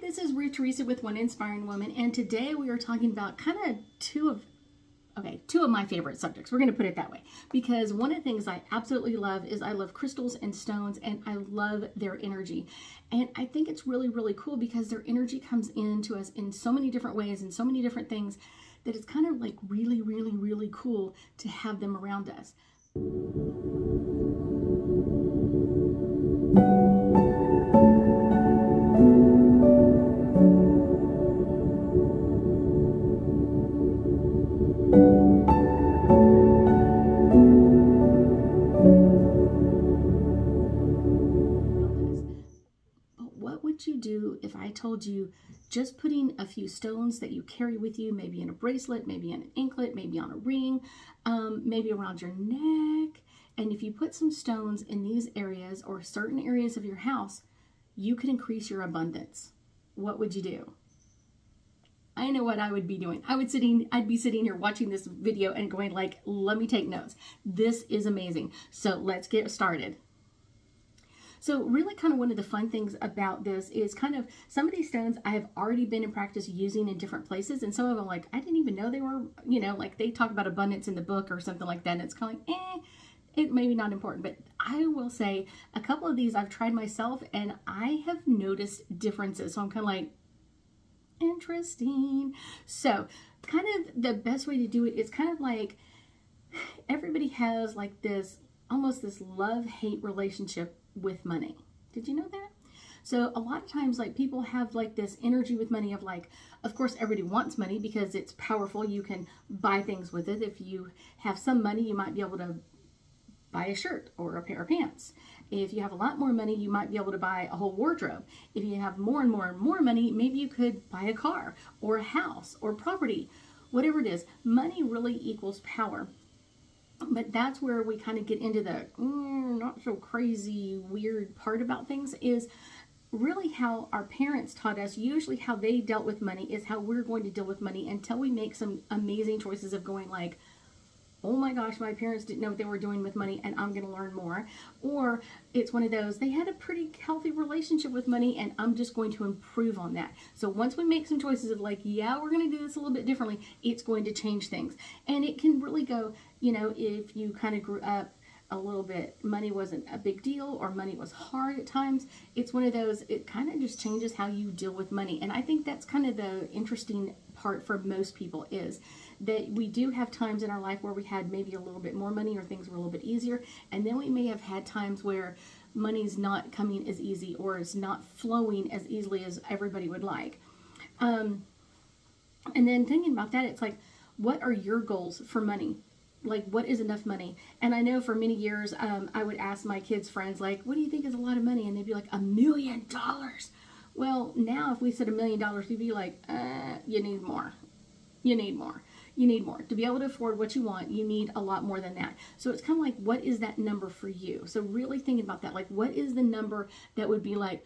this is Ruth Theresa with One Inspiring Woman, and today we are talking about kind of two of my favorite subjects. We're going to put it that way, because one of the things I absolutely love is I love crystals and stones, and I love their energy. And I think it's really, really cool because their energy comes into us in so many different ways and so many different things that it's kind of like really, really, really cool to have them around us. What would you do if I told you just putting a few stones that you carry with you, maybe in a bracelet, maybe in an anklet, maybe on a ring, maybe around your neck, and if you put some stones in these areas or certain areas of your house, you could increase your abundance? What would you do? I know what I would be doing. I'd be sitting here watching this video and going like, let me take notes. This is amazing. So let's get started. So really kind of one of the fun things about this is kind of some of these stones I have already been in practice using in different places. And some of them, like, I didn't even know they were, like they talk about abundance in the book or something like that. And it's kind of like, it may be not important. But I will say a couple of these I've tried myself and I have noticed differences. So I'm kind of like, interesting. So kind of the best way to do it is kind of like everybody has like this, almost this love-hate relationship with money. Did you know that? So a lot of times, like, people have like this energy with money of like, of course everybody wants money because it's powerful. You can buy things with it. If you have some money, you might be able to buy a shirt or a pair of pants. If you have a lot more money, you might be able to buy a whole wardrobe. If you have more and more and more money, maybe you could buy a car or a house or property, whatever it is. Money really equals power. But that's where we kind of get into the not so crazy, weird part about things, is really how our parents taught us. Usually how they dealt with money is how we're going to deal with money until we make some amazing choices of going like, oh my gosh, my parents didn't know what they were doing with money and I'm going to learn more. Or it's one of those, they had a pretty healthy relationship with money and I'm just going to improve on that. So once we make some choices of like, yeah, we're going to do this a little bit differently, it's going to change things. And it can really go, if you kind of grew up a little bit, money wasn't a big deal or money was hard at times, it's one of those, it kind of just changes how you deal with money. And I think that's kind of the interesting part for most people, is that we do have times in our life where we had maybe a little bit more money or things were a little bit easier, and then we may have had times where money's not coming as easy or it's not flowing as easily as everybody would like. And then thinking about that, it's like, what are your goals for money? Like, what is enough money? And I know for many years, I would ask my kids' friends, like, what do you think is a lot of money? And they'd be like, $1 million. Well, now if we said $1 million, we'd be like, you need more. You need more. You need more. To be able to afford what you want, you need a lot more than that. So it's kind of like, what is that number for you? So really thinking about that, like, what is the number that would be like,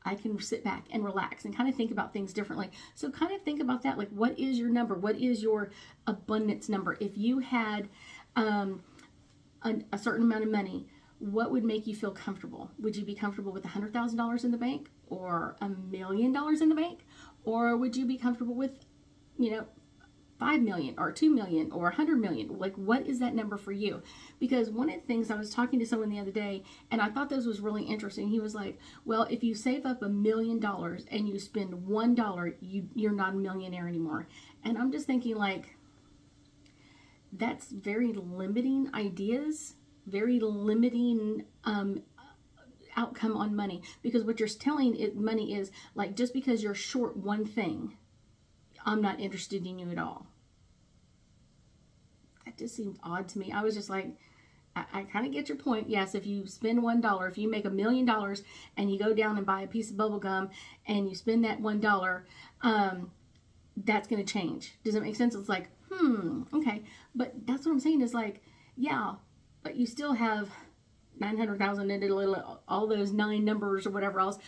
I can sit back and relax and kind of think about things differently. So kind of think about that, like, what is your number? What is your abundance number? If you had a certain amount of money, what would make you feel comfortable? Would you be comfortable with $100,000 in the bank or $1 million in the bank? Or would you be comfortable with, 5 million or 2 million or 100 million? Like, what is that number for you? Because one of the things, I was talking to someone the other day and I thought this was really interesting. He was like, well, if you save up $1 million and you spend $1, you're not a millionaire anymore. And I'm just thinking, like, that's very limiting ideas, very limiting outcome on money. Because what you're telling money is like, just because you're short one thing, I'm not interested in you at all. That just seemed odd to me. I was just like, I kind of get your point. Yes, if you spend $1, if you make $1 million and you go down and buy a piece of bubble gum and you spend that $1, that's going to change. Does that make sense? It's like, okay. But that's what I'm saying is like, yeah, but you still have 900,000 and all those 9 numbers or whatever else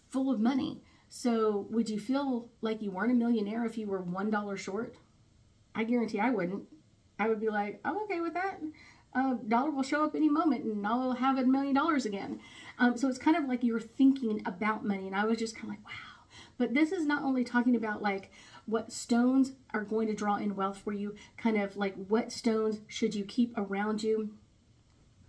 full of money. So would you feel like you weren't a millionaire if you were $1 short? I guarantee I wouldn't. I would be like, I'm okay with that. Dollar will show up any moment and I'll have $1 million again. So it's kind of like you're thinking about money. And I was just kind of like, wow, But this is not only talking about like what stones are going to draw in wealth for you, kind of like what stones should you keep around you.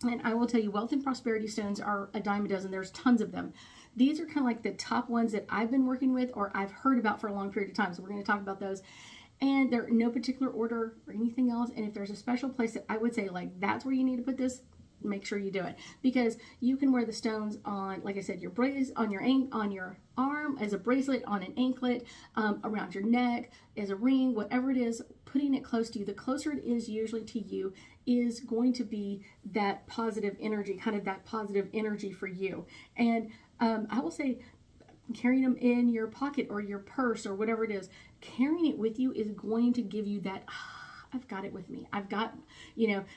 And I will tell you, wealth and prosperity stones are a dime a dozen. There's tons of them. These are kind of like the top ones that I've been working with or I've heard about for a long period of time. So we're going to talk about those. And they're in no particular order or anything else. And if there's a special place that I would say like that's where you need to put this, make sure you do it, because you can wear the stones on, like I said, your bracelet on your arm, as a bracelet, on an anklet, around your neck, as a ring, whatever it is. Putting it close to you, the closer it is usually to you, is going to be that positive energy, kind of that positive energy for you. And I will say, carrying them in your pocket or your purse or whatever it is, carrying it with you is going to give you that, I've got it with me. I've got,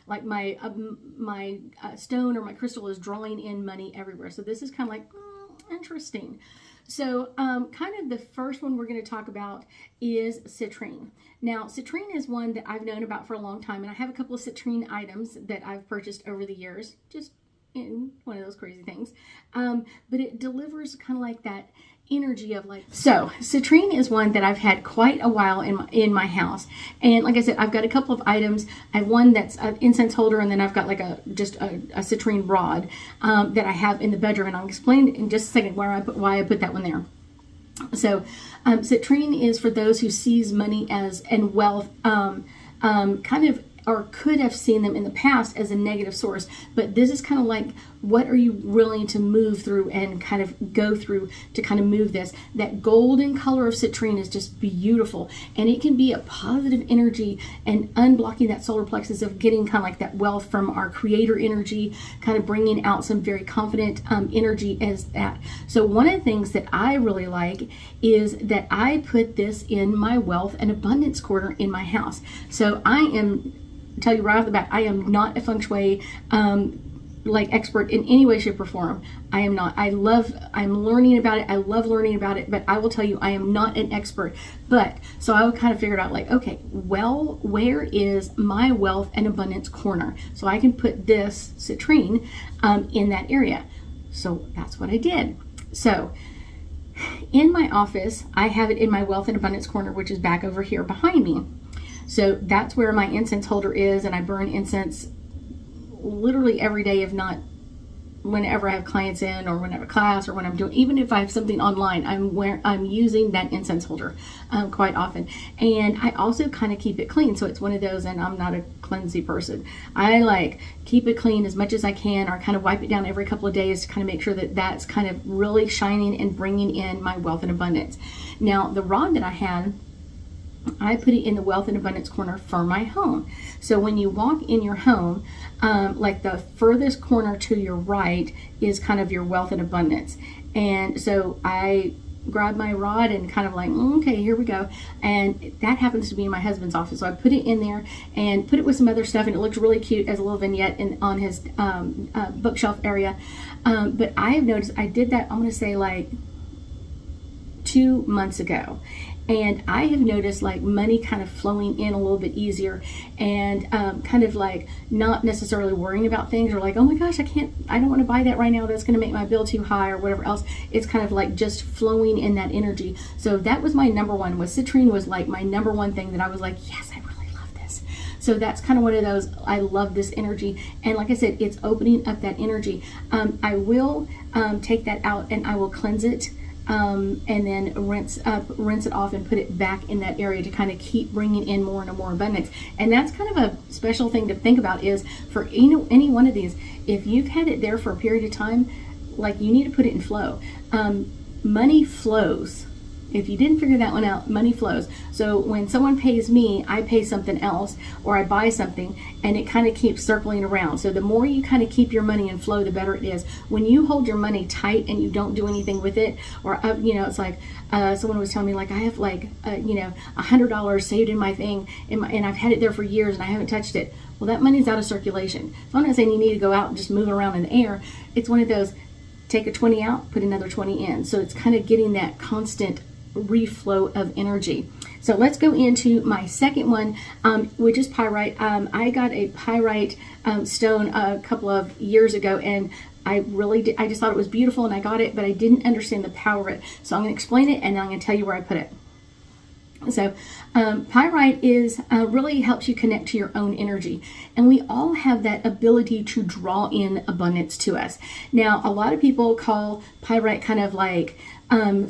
like my stone or my crystal is drawing in money everywhere. So this is kind of like, interesting. So kind of the first one we're going to talk about is citrine. Now, citrine is one that I've known about for a long time, and I have a couple of citrine items that I've purchased over the years, just in one of those crazy things. But it delivers kind of like that energy of like, so citrine is one that I've had quite a while in my house. And like I said, I've got a couple of items. I have one that's an incense holder, and then I've got like a citrine rod that I have in the bedroom, and I'll explain in just a second why I put that one there. So citrine is for those who sees money and wealth kind of, or could have seen them in the past as a negative source. But this is kind of like, what are you willing to move through and kind of go through to kind of move this? That golden color of citrine is just beautiful, and it can be a positive energy and unblocking that solar plexus of getting kind of like that wealth from our creator energy, kind of bringing out some very confident energy as that. So one of the things that I really like is that I put this in my wealth and abundance corner in my house. So tell you right off the bat, I am not a feng shui like expert in any way, shape, or form. I am not. I'm learning about it. I love learning about it, but I will tell you, I am not an expert. But so I would kind of figure out like, okay, well, where is my wealth and abundance corner? So I can put this citrine in that area. So that's what I did. So in my office, I have it in my wealth and abundance corner, which is back over here behind me. So that's where my incense holder is, and I burn incense literally every day, if not whenever I have clients in, or when I have a class, or when I'm doing, even if I have something online, I'm using that incense holder quite often. And I also kind of keep it clean. So it's one of those, and I'm not a cleansy person. I like keep it clean as much as I can, or kind of wipe it down every couple of days to kind of make sure that that's kind of really shining and bringing in my wealth and abundance. Now, the rod that I put it in the wealth and abundance corner for my home. So when you walk in your home, like the furthest corner to your right is kind of your wealth and abundance. And so I grab my rod and kind of like, okay, here we go. And that happens to be in my husband's office. So I put it in there and put it with some other stuff, and it looks really cute as a little vignette on his bookshelf area. But I have noticed I did that, I'm going to say like 2 months ago. And I have noticed like money kind of flowing in a little bit easier, and kind of like not necessarily worrying about things, or like, oh my gosh, I don't want to buy that right now, that's going to make my bill too high, or whatever else. It's kind of like just flowing in that energy. So that was my number one, was citrine was like my number one thing that I was like, yes, I really love this. So that's kind of one of those, I love this energy. And like I said, it's opening up that energy. I will take that out and I will cleanse it. And then rinse it off and put it back in that area to kind of keep bringing in more and more abundance. And that's kind of a special thing to think about, is for any one of these, if you've had it there for a period of time, like, you need to put it in flow. Money flows. If you didn't figure that one out, money flows. So when someone pays me, I pay something else, or I buy something, and it kind of keeps circling around. So the more you kind of keep your money in flow, the better it is. When you hold your money tight and you don't do anything with it, or it's like someone was telling me, like, I have like $100 saved in my thing, and I've had it there for years and I haven't touched it. Well, that money's out of circulation. So I'm not saying you need to go out and just move around in the air. It's one of those, take a 20 out, put another 20 in. So it's kind of getting that constant reflow of energy. So let's go into my second one, which is pyrite. I got a pyrite stone a couple of years ago, and I really did. I just thought it was beautiful and I got it, but I didn't understand the power of it. So I'm going to explain it and then I'm going to tell you where I put it. So pyrite is really helps you connect to your own energy, and we all have that ability to draw in abundance to us. Now, a lot of people call pyrite kind of like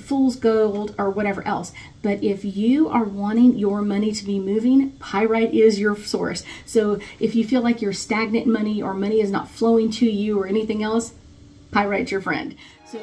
fool's gold or whatever else, but if you are wanting your money to be moving, pyrite is your source. So if you feel like you're stagnant in money or money is not flowing to you or anything else, pyrite's your friend. So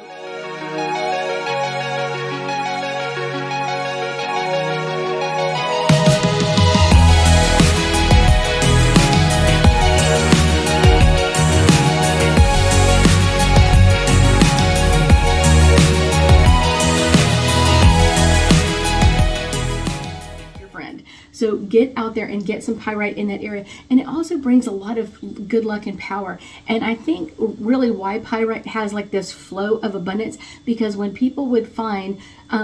So get out there and get some pyrite in that area. And it also brings a lot of good luck and power. And I think really why pyrite has like this flow of abundance, because when people would find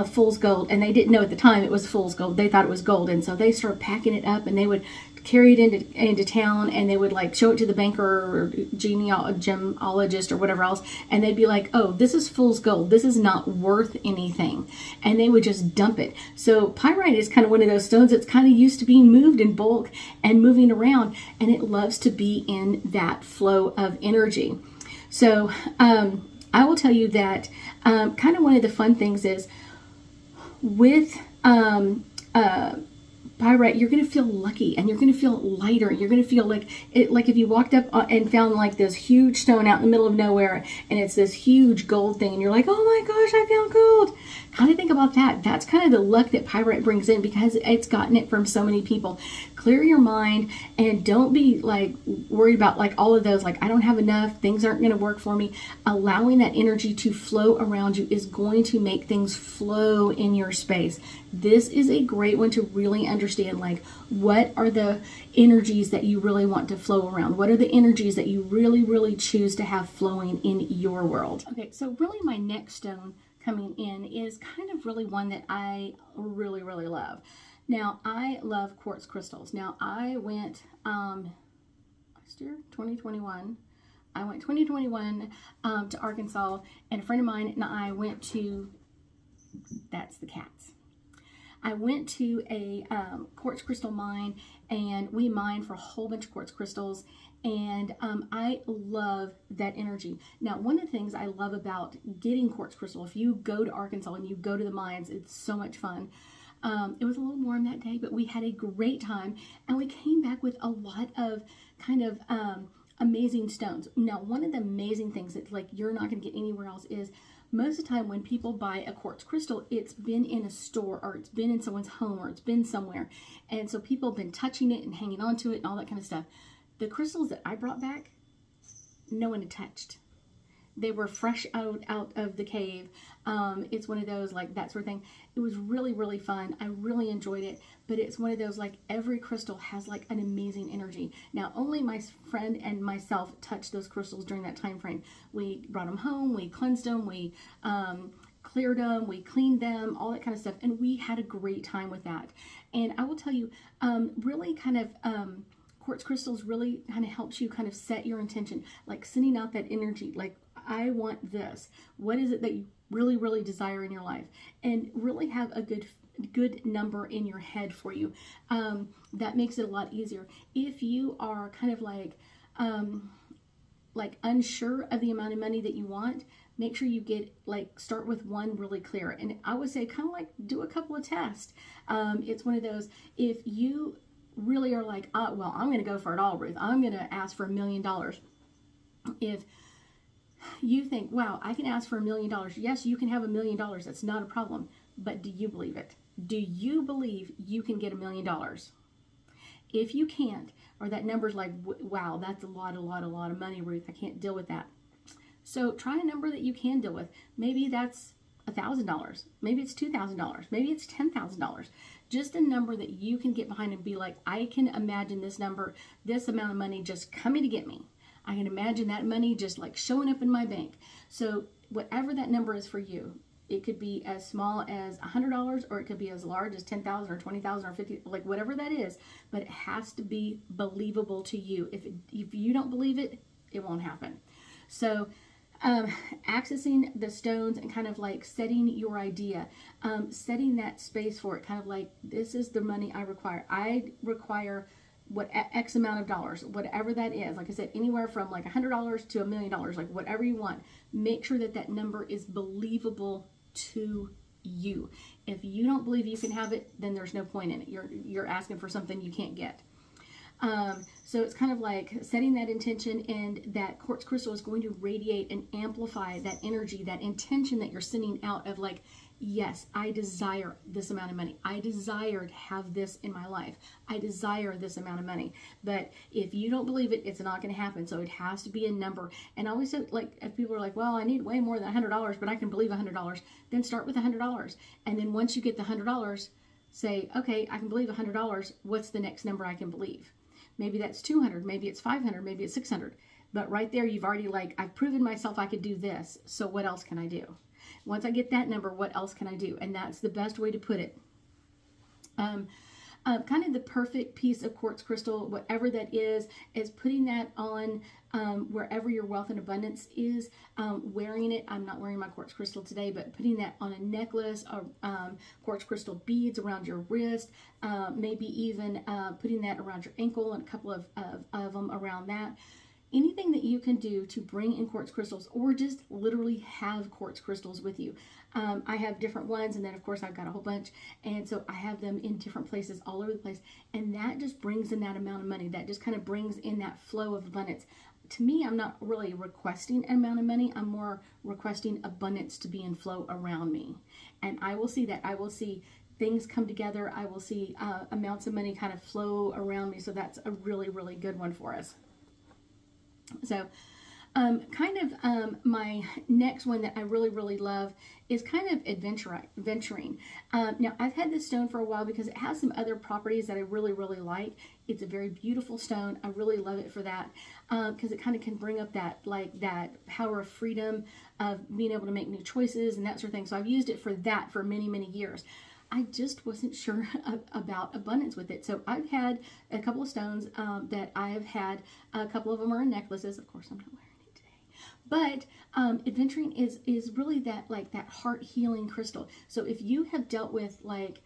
fool's gold, and they didn't know at the time it was fool's gold, they thought it was gold. And so they started packing it up and they would carry it into town, and they would like show it to the banker or gemologist or whatever else, and they'd be like, oh, this is fool's gold, this is not worth anything, and they would just dump it. So pyrite is kind of one of those stones that's kind of used to being moved in bulk and moving around, and it loves to be in that flow of energy. So I will tell you that kind of one of the fun things is with pyrite, you're going to feel lucky and you're going to feel lighter. You're going to feel like it, like if you walked up and found like this huge stone out in the middle of nowhere and it's this huge gold thing and you're like, oh my gosh, I found gold. Kind of think about that. That's kind of the luck that pyrite brings in, because it's gotten it from so many people. Clear your mind and don't be like worried about like all of those, like I don't have enough, things aren't going to work for me. Allowing that energy to flow around you is going to make things flow in your space. This is a great one to really understand, like what are the energies that you really want to flow around? What are the energies that you really, really choose to have flowing in your world? Okay, so really my next stone coming in is kind of really one that I really, really love. Now, I love quartz crystals. Now, I went last year, 2021. I went 2021 to Arkansas, and a friend of mine and I went to, that's the cats. I went to a quartz crystal mine, and we mined for a whole bunch of quartz crystals, and I love that energy. Now, one of the things I love about getting quartz crystal, if you go to Arkansas and you go to the mines, it's so much fun. It was a little warm that day, but we had a great time, and we came back with a lot of kind of amazing stones. Now, one of the amazing things that like you're not going to get anywhere else is most of the time when people buy a quartz crystal, it's been in a store or it's been in someone's home or it's been somewhere. And so people have been touching it and hanging on to it and all that kind of stuff. The crystals that I brought back, no one had touched. They were fresh out of the cave. It's one of those, like, that sort of thing. It was really, really fun. I really enjoyed it. But it's one of those, like, every crystal has, like, an amazing energy. Now, only my friend and myself touched those crystals during that time frame. We brought them home. We cleansed them. We cleared them. We cleaned them, all that kind of stuff. And we had a great time with that. And I will tell you, really kind of... quartz crystals really kind of helps you kind of set your intention, like sending out that energy, like I want this. What is it that you really, really desire in your life? And really have a good number in your head for you. That makes it a lot easier. If you are kind of like unsure of the amount of money that you want, make sure you get start with one really clear. And I would say kind of like do a couple of tests. It's one of those, if you really are like, well, I'm going to go for it all, Ruth. I'm going to ask for $1 million. If you think, wow, I can ask for $1 million. Yes, you can have $1 million. That's not a problem. But do you believe it? Do you believe you can get $1 million? If you can't, or that number's like, wow, that's a lot of money, Ruth. I can't deal with that. So try a number that you can deal with. Maybe that's $1,000. Maybe it's $2,000. Maybe it's $10,000. Just a number that you can get behind and be like, I can imagine this number, this amount of money just coming to get me. I can imagine that money just like showing up in my bank. So whatever that number is for you, it could be as small as $100, or it could be as large as $10,000 or $20,000 or $50,000, like whatever that is. But it has to be believable to you. If you don't believe it, it won't happen. So accessing the stones and kind of like setting your idea, setting that space for it, kind of like, this is the money I require. I require what X amount of dollars, whatever that is. Like I said, anywhere from like $100 to $1 million, like whatever you want. Make sure that that number is believable to you. If you don't believe you can have it, then there's no point in it. You're asking for something you can't get. So it's kind of like setting that intention, and that quartz crystal is going to radiate and amplify that energy, that intention that you're sending out of like, yes, I desire this amount of money. I desire to have this in my life. I desire this amount of money. But if you don't believe it, it's not going to happen. So it has to be a number. And I always say, like, if people are like, well, I need way more than $100, but I can believe $100, then start with $100. And then once you get the $100, say, okay, I can believe $100. What's the next number I can believe? Maybe that's 200, maybe it's 500, maybe it's 600. But right there, you've already like, I've proven myself I could do this. So what else can I do? Once I get that number, what else can I do? And that's the best way to put it. Kind of the perfect piece of quartz crystal, whatever that is putting that on wherever your wealth and abundance is, wearing it. I'm not wearing my quartz crystal today, but putting that on a necklace, or quartz crystal beads around your wrist, maybe even putting that around your ankle, and a couple of them around that. Anything that you can do to bring in quartz crystals, or just literally have quartz crystals with you. I have different ones, and then of course I've got a whole bunch, and so I have them in different places all over the place, and that just brings in that amount of money. That just kind of brings in that flow of abundance. To me, I'm not really requesting an amount of money. I'm more requesting abundance to be in flow around me, and I will see that. I will see things come together. I will see amounts of money kind of flow around me. So that's a really, really good one for us. So my next one that I really, really love is kind of adventuring. Now, I've had this stone for a while because it has some other properties that I really, really like. It's a very beautiful stone. I really love it for that, because it kind of can bring up that, like, that power of freedom, of being able to make new choices and that sort of thing. So I've used it for that for many, many years. I just wasn't sure about abundance with it. So I've had a couple of stones that I have had. A couple of them are in necklaces. Of course, I'm not wearing it today. But adventuring is really that, like, that heart healing crystal. So if you have dealt with like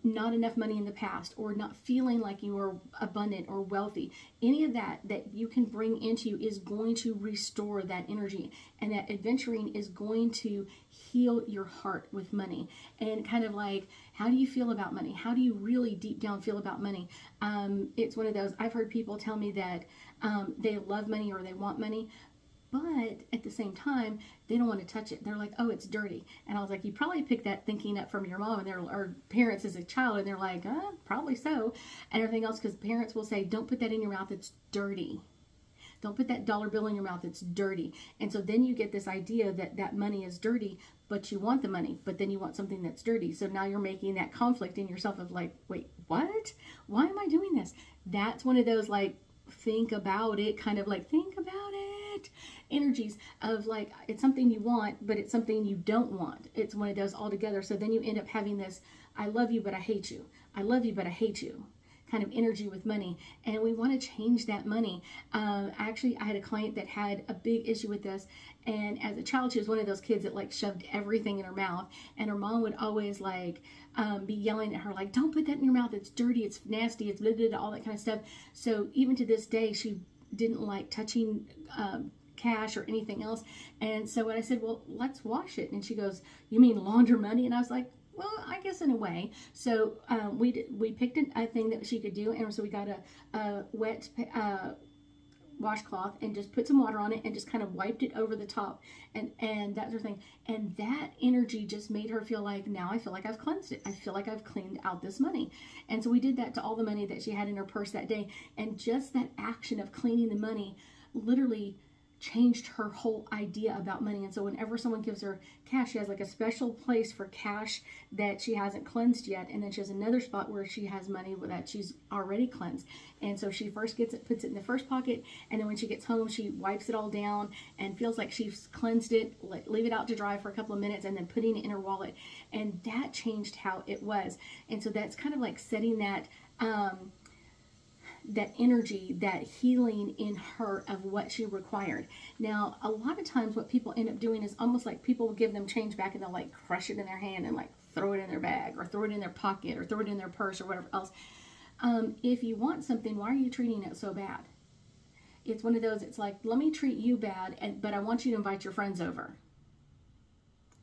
not enough money in the past, or not feeling like you are abundant or wealthy, any of that you can bring into you is going to restore that energy, and that adventuring is going to heal your heart with money. And kind of like, how do you feel about money? How do you really deep down feel about money? It's one of those, I've heard people tell me that they love money, or they want money, but at the same time, they don't want to touch it. They're like, oh, it's dirty. And I was like, you probably picked that thinking up from your mom and or parents as a child, and they're like, probably so, and everything else, because parents will say, don't put that in your mouth, it's dirty. Don't put that dollar bill in your mouth, it's dirty. And so then you get this idea that money is dirty, but you want the money, but then you want something that's dirty. So now you're making that conflict in yourself of like, wait, what? Why am I doing this? That's one of those, like, think about it, kind of like, think about it energies of like, it's something you want, but it's something you don't want. It's one of those all together. So then you end up having this, I love you, but I hate you. I love you, but I hate you kind of energy with money. And we want to change that money. Actually, I had a client that had a big issue with this. And as a child, she was one of those kids that like shoved everything in her mouth. And her mom would always like be yelling at her, like, don't put that in your mouth. It's dirty. It's nasty. It's blah, blah, blah, all that kind of stuff. So even to this day, she didn't like touching cash or anything else. And so when I said, well, let's wash it. And she goes, you mean launder money? And I was like, well, I guess in a way. So we picked a thing that she could do. And so we got a wet washcloth and just put some water on it and just kind of wiped it over the top and that sort of thing. And that energy just made her feel like, now I feel like I've cleansed it. I feel like I've cleaned out this money. And so we did that to all the money that she had in her purse that day. And just that action of cleaning the money literally changed her whole idea about money. And so whenever someone gives her cash, she has like a special place for cash that she hasn't cleansed yet, and then she has another spot where she has money that she's already cleansed. And so she first gets it, puts it in the first pocket, and then when she gets home, she wipes it all down and feels like she's cleansed it, leave it out to dry for a couple of minutes, and then putting it in her wallet. And that changed how it was. And so that's kind of like setting that that energy, that healing in her of what she required. Now, a lot of times what people end up doing is almost like people will give them change back and they'll like crush it in their hand and like throw it in their bag or throw it in their pocket or throw it in their purse or whatever else. If you want something, why are you treating it so bad? It's one of those, it's like, let me treat you bad, but I want you to invite your friends over.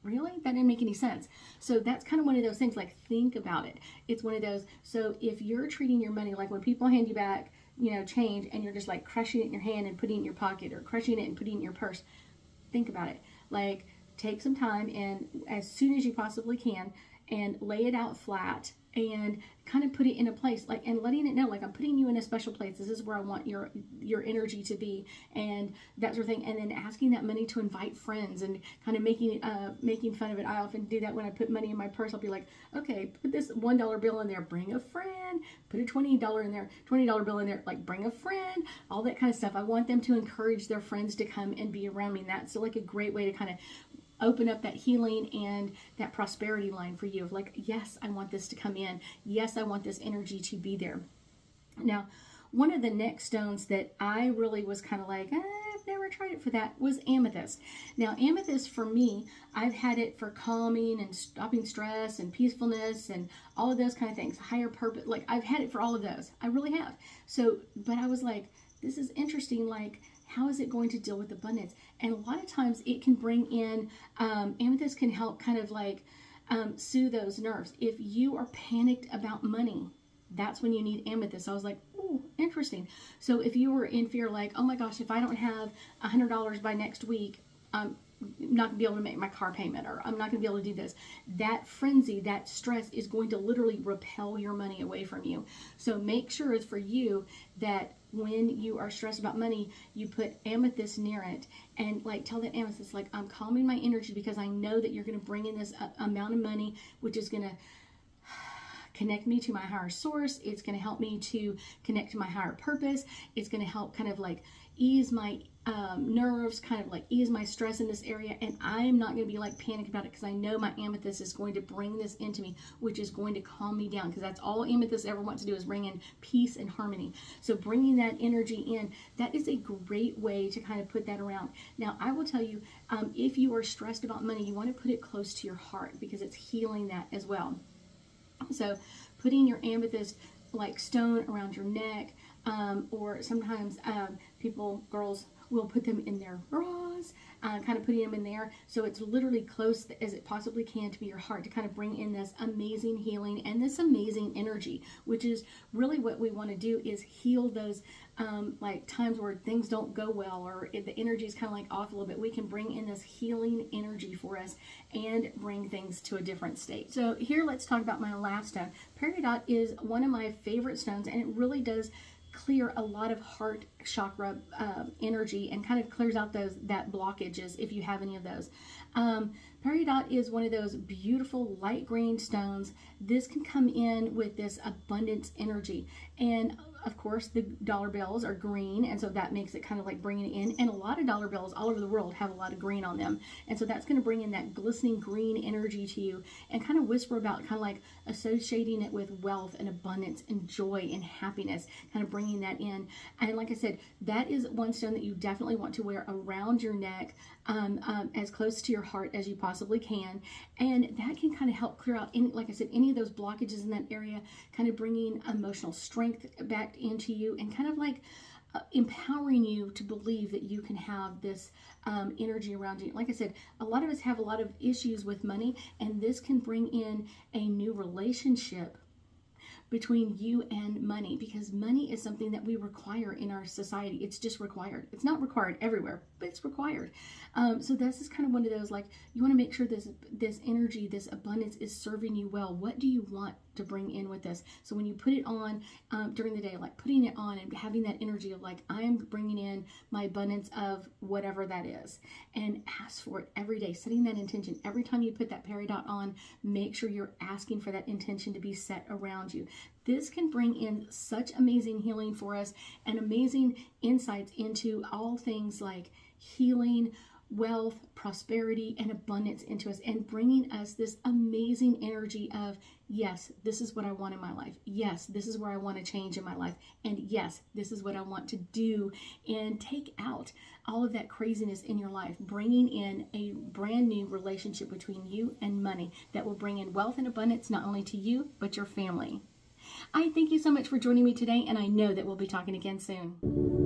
Really? That didn't make any sense. So that's kind of one of those things, like, think about it. It's one of those, so if you're treating your money, like when people hand you back, change, and you're just like crushing it in your hand and putting it in your pocket or crushing it and putting it in your purse, think about it. Like, take some time and as soon as you possibly can and lay it out flat and kind of put it in a place, like, and letting it know, like, I'm putting you in a special place. This is where I want your energy to be, and that sort of thing. And then asking that money to invite friends and kind of making fun of it. I often do that when I put money in my purse. I'll be like, okay, put this $1 bill in there, bring a friend. Put a $20 in there, $20 bill in there, like, bring a friend. All that kind of stuff. I want them to encourage their friends to come and be around me. And that's like a great way to kind of open up that healing and that prosperity line for you of like, yes, I want this to come in. Yes, I want this energy to be there. Now, one of the next stones that I really was kind of like, I've never tried it for that, was amethyst. Now, amethyst for me, I've had it for calming and stopping stress and peacefulness and all of those kind of things. Higher purpose, like, I've had it for all of those. I really have. So, but I was like, this is interesting, like, how is it going to deal with abundance? And a lot of times it can bring in, amethyst can help kind of like soothe those nerves. If you are panicked about money, that's when you need amethyst. I was like, ooh, interesting. So if you were in fear, like, oh my gosh, if I don't have $100 by next week, I'm not gonna be able to make my car payment, or I'm not gonna be able to do this. That frenzy, that stress is going to literally repel your money away from you. So make sure it's for you that when you are stressed about money, you put amethyst near it and like tell that amethyst, like, I'm calming my energy because I know that you're going to bring in this amount of money, which is going to connect me to my higher source. It's going to help me to connect to my higher purpose. It's going to help kind of like ease my nerves, kind of like ease my stress in this area. And I'm not going to be like panicked about it because I know my amethyst is going to bring this into me, which is going to calm me down, because that's all amethyst ever wants to do, is bring in peace and harmony. So bringing that energy in, that is a great way to kind of put that around. Now, I will tell you, if you are stressed about money, you want to put it close to your heart because it's healing that as well. So putting your amethyst like stone around your neck, or sometimes girls will put them in their bras, kind of putting them in there. So it's literally close as it possibly can to be your heart, to kind of bring in this amazing healing and this amazing energy, which is really what we want to do, is heal those like times where things don't go well, or if the energy is kind of like off a little bit. We can bring in this healing energy for us and bring things to a different state. So here, let's talk about my last stone. Peridot is one of my favorite stones, and it really does clear a lot of heart chakra energy, and kind of clears out that blockages if you have any of those. Peridot is one of those beautiful light green stones. This can come in with this abundance energy, and of course the dollar bills are green, and so that makes it kind of like bringing it in. And a lot of dollar bills all over the world have a lot of green on them, and so that's going to bring in that glistening green energy to you, and kind of whisper about kind of like associating it with wealth and abundance and joy and happiness, kind of bringing that in. And like I said, that is one stone that you definitely want to wear around your neck, as close to your heart as you possibly can, and that can kind of help clear out any, like I said, any of those blockages in that area, kind of bringing emotional strength back into you, and kind of like empowering you to believe that you can have this energy around you. Like I said, a lot of us have a lot of issues with money, and this can bring in a new relationship between you and money, because money is something that we require in our society. It's just required. It's not required everywhere, but it's required. So this is kind of one of those, like, you want to make sure this energy, this abundance is serving you well. What do you want to bring in with this? So when you put it on during the day, like putting it on and having that energy of like, I am bringing in my abundance of whatever that is, and ask for it every day, setting that intention. Every time you put that peridot on, make sure you're asking for that intention to be set around you. This can bring in such amazing healing for us, and amazing insights into all things like healing, wealth, prosperity, and abundance into us, and bringing us this amazing energy of, yes, this is what I want in my life. Yes, this is where I want to change in my life. And yes, this is what I want to do, and take out all of that craziness in your life, bringing in a brand new relationship between you and money that will bring in wealth and abundance, not only to you, but your family. I thank you so much for joining me today, and I know that we'll be talking again soon.